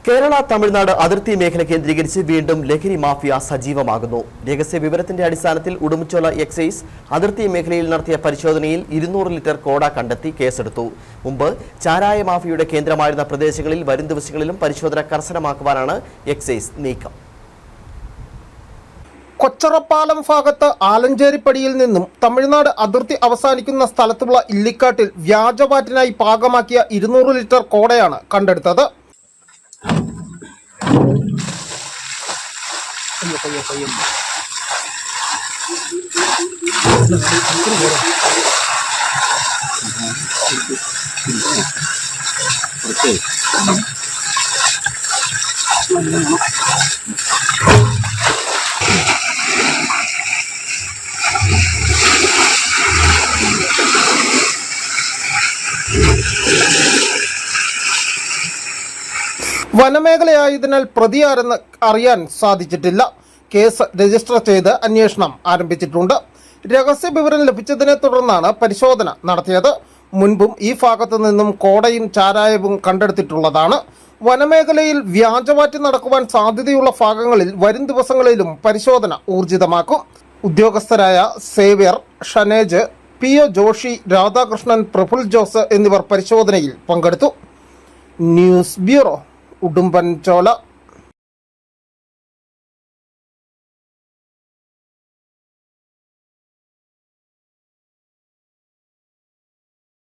കേരള തമിഴ്നാട് അതിർത്തി മേഖല കേന്ദ്രീകരിച്ച് വീണ്ടും ലഹരി മാഫിയ സജീവമാകുന്നു. രഹസ്യ വിവരത്തിന്റെ അടിസ്ഥാനത്തിൽ ഉടുമ്പൻചോല എക്സൈസ് അതിർത്തി മേഖലയിൽ നടത്തിയ പരിശോധനയിൽ 200 ലിറ്റർ കോട കണ്ടെത്തി കേസെടുത്തു. മുമ്പ് ചാരായ മാഫിയയുടെ കേന്ദ്രമായിരുന്ന പ്രദേശങ്ങളിൽ വരും ദിവസങ്ങളിലും പരിശോധന കർശനമാക്കുവാനാണ് എക്സൈസ് നീക്കം. കൊച്ചറപ്പാലം ഭാഗത്ത് ആലഞ്ചേരിപ്പടിയിൽ നിന്നും തമിഴ്നാട് അതിർത്തി അവസാനിക്കുന്ന സ്ഥലത്തുള്ള ഇല്ലിക്കാട്ടിൽ വ്യാജവാറ്റിനായി പാകമാക്കിയ 200 ലിറ്റർ കോടയാണ് കണ്ടെടുത്തത്. വനമേഖലയായതിനാൽ പ്രതിയാരെന്ന് അറിയാൻ സാധിച്ചിട്ടില്ല. കേസ് രജിസ്റ്റർ ചെയ്ത് അന്വേഷണം ആരംഭിച്ചിട്ടുണ്ട്. രഹസ്യ വിവരം ലഭിച്ചതിനെ തുടർന്നാണ് പരിശോധന നടത്തിയത്. മുൻപും ഈ ഭാഗത്തു നിന്നും കോടയും ചാരായവും കണ്ടെടുത്തിട്ടുള്ളതാണ്. വനമേഖലയിൽ വ്യാജവാറ്റ് നടക്കുവാൻ സാധ്യതയുള്ള ഭാഗങ്ങളിൽ വരും ദിവസങ്ങളിലും പരിശോധന ഊർജിതമാക്കും. ഉദ്യോഗസ്ഥരായ സേവ്യർ, ഷനേജ്, PO ജോഷി, രാധാകൃഷ്ണൻ, പ്രഫുൽ ജോസ് എന്നിവർ പരിശോധനയിൽ പങ്കെടുത്തു. News bureau, Udumbanchola.